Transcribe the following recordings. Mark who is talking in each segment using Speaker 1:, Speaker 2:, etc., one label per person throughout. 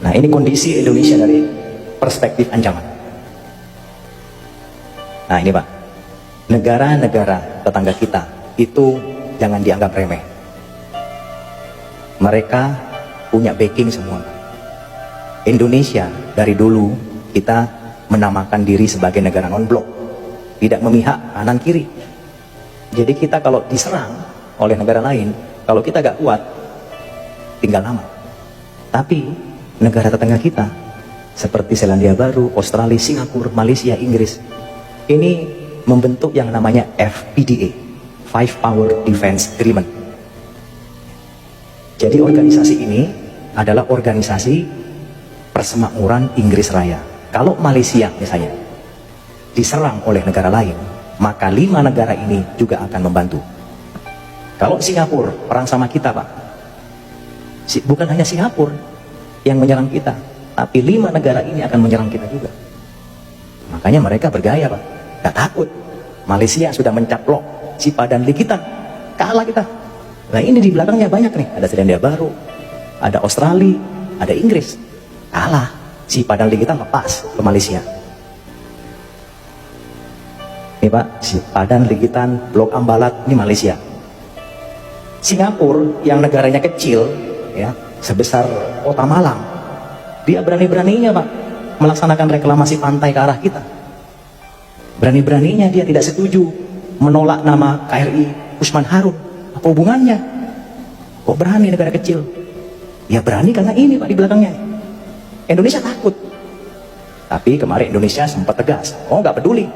Speaker 1: Nah, ini kondisi Indonesia dari perspektif ancaman. Nah, ini Pak, negara-negara tetangga kita itu jangan dianggap remeh. Mereka punya backing semua. Indonesia dari dulu kita menamakan diri sebagai negara non-blok, tidak memihak kanan kiri. Jadi kita kalau diserang oleh negara lain, kalau kita gak kuat, tinggal lama. Tapi negara tetangga kita seperti Selandia Baru, Australia, Singapura, Malaysia, Inggris, ini membentuk yang namanya FPDA, Five Power Defense Agreement. Jadi organisasi ini adalah organisasi persemakmuran Inggris Raya. Kalau Malaysia misalnya diserang oleh negara lain, maka 5 negara ini juga akan membantu. Kalau Singapura perang sama kita Pak, bukan hanya Singapura yang menyerang kita, tapi 5 negara ini akan menyerang kita juga. Makanya mereka bergaya Pak, gak takut. Malaysia sudah mencaplok Sipa dan Likitan, kalah kita. Nah ini di belakangnya banyak nih, ada Selandia Baru, ada Australia, ada Inggris, kalah. Sipa dan Likitan lepas ke Malaysia. Ini Pak, Sipa dan Likitan, Blok Ambalat, ini Malaysia. Singapura yang negaranya kecil, ya sebesar kota Malang, dia berani-beraninya Pak melaksanakan reklamasi pantai ke arah kita. Berani-beraninya dia tidak setuju menolak nama KRI Usman Harun. Apa hubungannya? Kok berani negara kecil? Ya berani karena ini Pak di belakangnya. Indonesia takut. Tapi kemarin Indonesia sempat tegas, oh nggak peduli.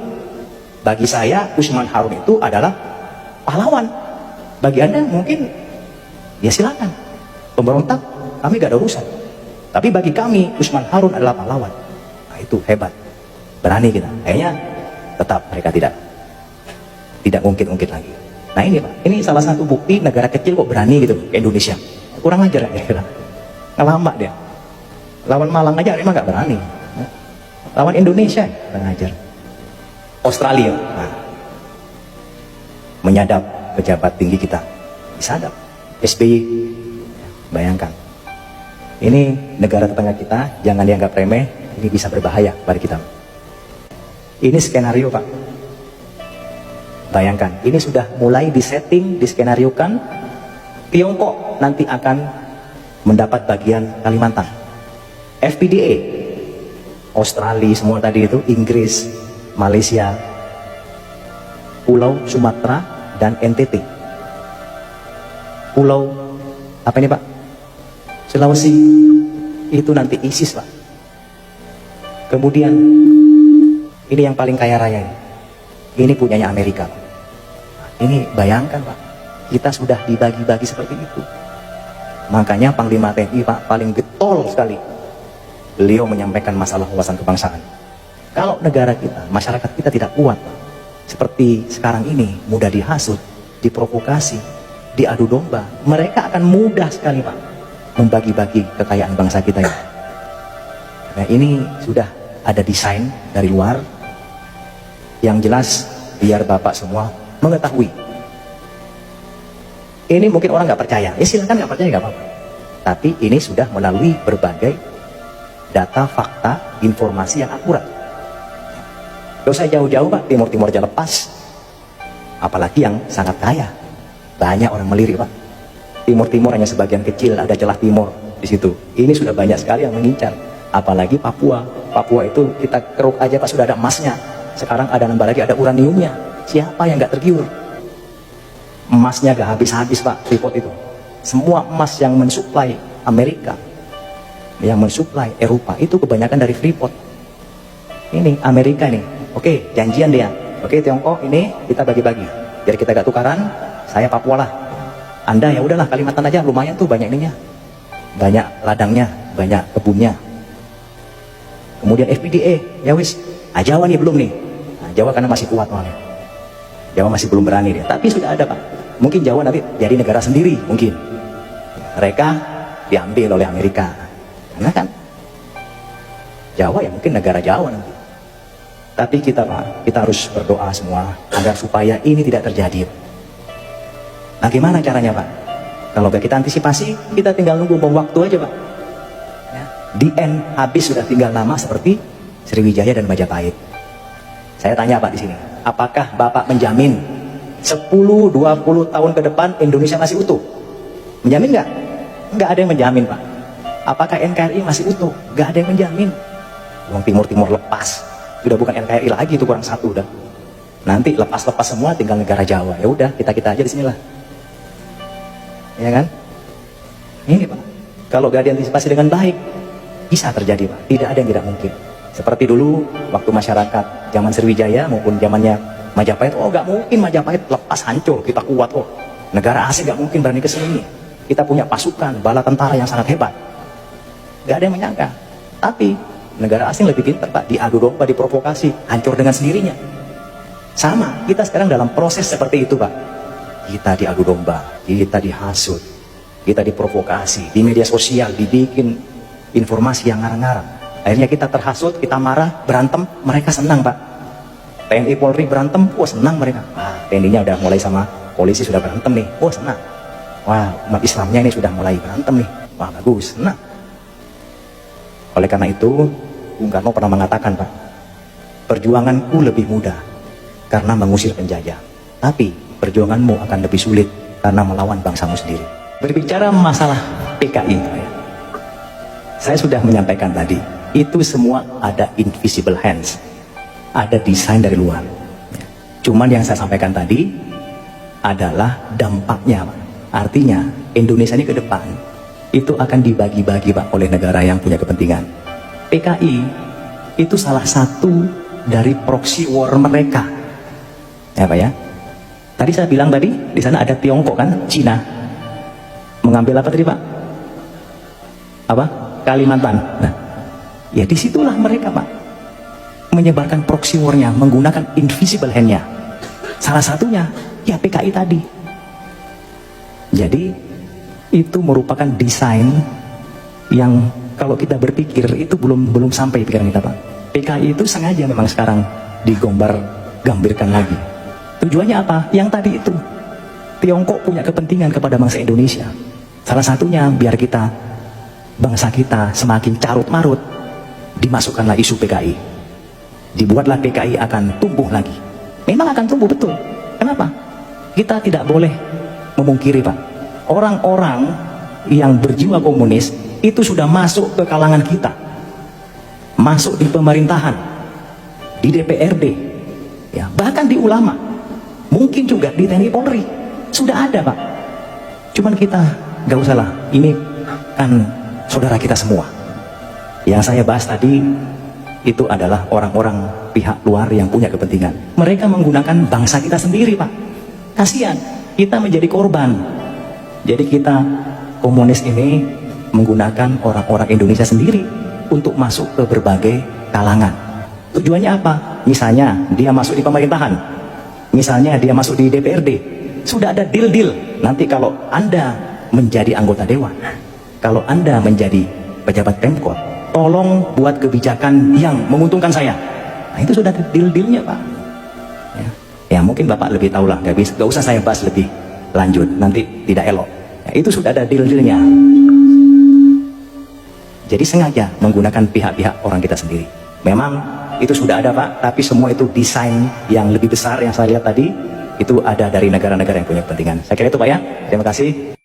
Speaker 1: Bagi saya Usman Harun itu adalah pahlawan. Bagi Anda mungkin ya silakan. Pemberontak kami gak ada urusan. Tapi bagi kami Usman Harun adalah pahlawan. Nah itu hebat. Berani kita. Kayaknya tetap mereka tidak ungkit-ungkit lagi. Nah ini Pak, ini salah satu bukti negara kecil kok berani gitu ke Indonesia. Kurang ajar ya kira. Ngelambak dia. Lawan Malang aja emang gak berani. Lawan Indonesia kurang ajar. Australia nah, menyadap pejabat tinggi kita, disadap SBY. Bayangkan, ini negara tetangga kita, jangan dianggap remeh, ini bisa berbahaya bagi kita. Ini skenario Pak, bayangkan, ini sudah mulai disetting, diskenariokan. Tiongkok nanti akan mendapat bagian Kalimantan. FPDA, Australia semua tadi itu, Inggris, Malaysia, Pulau Sumatera dan NTT. Pulau apa ini Pak? Sulawesi itu nanti ISIS Pak. Kemudian ini yang paling kaya raya ini punyanya Amerika. Ini bayangkan Pak, kita sudah dibagi-bagi seperti itu. Makanya Panglima TNI Pak paling getol sekali. Beliau menyampaikan masalah wawasan kebangsaan. Kalau negara kita, masyarakat kita tidak kuat Pak, seperti sekarang ini, mudah dihasut, diprovokasi, diadu domba, mereka akan mudah sekali Pak membagi-bagi kekayaan bangsa kita ini. Nah ini sudah ada desain dari luar yang jelas biar Bapak semua mengetahui. Ini mungkin orang nggak percaya, ya silakan nggak percaya nggak apa-apa. Tapi ini sudah melalui berbagai data, fakta, informasi yang akurat. Gak usah jauh-jauh Pak, Timur-Timur aja lepas. Apalagi yang sangat kaya. Banyak orang melirik Pak. Timur-Timur hanya sebagian kecil, ada celah timur di situ. Ini sudah banyak sekali yang mengincar. Apalagi Papua. Papua itu kita keruk aja Pak, sudah ada emasnya. Sekarang ada nambah lagi, ada uraniumnya. Siapa yang nggak tergiur? Emasnya gak habis-habis Pak, Freeport itu. Semua emas yang mensuplai Amerika, yang mensuplai Eropa, itu kebanyakan dari Freeport. Ini Amerika nih. Oke, janjian dia. Oke, Tiongkok ini kita bagi-bagi. Biar kita gak tukaran, saya Papua lah. Anda ya udahlah Kalimantan aja, lumayan tuh banyak ininya. Banyak ladangnya, banyak kebunnya. Kemudian FPDA, ya wis. Jawa nih belum nih. Nah, Jawa karena masih kuat soalnya. Jawa masih belum berani dia. Tapi sudah ada Pak. Mungkin Jawa nanti jadi negara sendiri, mungkin. Mereka diambil oleh Amerika. Karena kan Jawa ya mungkin negara Jawa nanti. Tapi kita Pak, kita harus berdoa semua agar supaya ini tidak terjadi. Nah gimana caranya Pak? Kalau kita antisipasi, kita tinggal nunggu bom waktu aja Pak. Ya. di end habis sudah tinggal nama seperti Sriwijaya dan Majapahit. Saya tanya Pak di sini, apakah Bapak menjamin 10-20 tahun ke depan Indonesia masih utuh? Menjamin nggak? Nggak ada yang menjamin Pak. Apakah NKRI masih utuh? Nggak ada yang menjamin. Wong Timur lepas, sudah bukan NKRI lagi, itu kurang satu udah. Nanti lepas-lepas semua tinggal negara Jawa. Ya udah, kita aja di sinilah. Ya kan? Ini Pak, kalau gak diantisipasi dengan baik, bisa terjadi Pak. Tidak ada yang tidak mungkin. Seperti dulu waktu masyarakat zaman Sriwijaya maupun zamannya Majapahit, oh gak mungkin Majapahit lepas hancur, kita kuat kok. Negara asing gak mungkin berani ke sini. Kita punya pasukan, bala tentara yang sangat hebat. Gak ada yang menyangka. Tapi negara asing lebih pintar Pak, diadu domba, diprovokasi, hancur dengan sendirinya. Sama, kita sekarang dalam proses seperti itu Pak. Kita diadu domba, kita dihasut, kita diprovokasi, di media sosial dibikin informasi yang ngarang-ngarang. Akhirnya kita terhasut, kita marah, berantem, mereka senang Pak. TNI Polri berantem, wah senang mereka. Wah, TNI-nya udah mulai sama polisi sudah berantem nih, wah senang. Wah, umat Islamnya ini sudah mulai berantem nih, wah bagus, senang. Oleh karena itu, Bung Karno pernah mengatakan Pak, perjuanganku lebih mudah karena mengusir penjajah, tapi perjuanganmu akan lebih sulit karena melawan bangsamu sendiri. Berbicara masalah PKI, saya sudah menyampaikan tadi, itu semua ada invisible hands, ada desain dari luar. Cuman yang saya sampaikan tadi adalah dampaknya, Pak. Artinya Indonesia ini ke depan itu akan dibagi-bagi Pak oleh negara yang punya kepentingan. PKI itu salah satu dari proxy war mereka, ya Pak ya. Tadi saya bilang tadi di sana ada Tiongkok kan, Cina mengambil apa tadi Pak? Apa? Kalimantan. Nah, ya disitulah mereka Pak menyebarkan proxy war-nya menggunakan invisible hand-nya. Salah satunya ya PKI tadi. Jadi itu merupakan desain yang kalau kita berpikir itu belum sampai pikiran kita Pak. PKI itu sengaja memang sekarang digambirkan lagi. Tujuannya apa? Yang tadi itu. Tiongkok punya kepentingan kepada bangsa Indonesia. Salah satunya biar kita, bangsa kita semakin carut marut, dimasukkanlah isu PKI. Dibuatlah PKI akan tumbuh lagi. Memang akan tumbuh betul. Kenapa? Kita tidak boleh memungkiri Pak. Orang-orang yang berjiwa komunis itu sudah masuk ke kalangan kita. Masuk di pemerintahan, di DPRD, ya, bahkan di ulama. Mungkin juga di TNI Polri. Sudah ada Pak. Cuman kita gak usah lah, ini kan saudara kita semua. Yang saya bahas tadi itu adalah orang-orang pihak luar yang punya kepentingan. Mereka menggunakan bangsa kita sendiri Pak. Kasihan, kita menjadi korban. Jadi kita komunis ini menggunakan orang-orang Indonesia sendiri untuk masuk ke berbagai kalangan. Tujuannya apa? Misalnya dia masuk di pemerintahan, misalnya dia masuk di DPRD, sudah ada deal-deal. Nanti kalau Anda menjadi anggota dewan, kalau Anda menjadi pejabat Pemkot, tolong buat kebijakan yang menguntungkan saya. Nah itu sudah ada deal-dealnya Pak. Ya mungkin Bapak lebih tahu lah, gak usah saya bahas lebih lanjut, nanti tidak elok. Ya, itu sudah ada deal-dealnya. Jadi sengaja menggunakan pihak-pihak orang kita sendiri. Memang itu sudah ada Pak, tapi semua itu desain yang lebih besar yang saya lihat tadi, itu ada dari negara-negara yang punya kepentingan. Saya kira itu Pak ya. Terima kasih.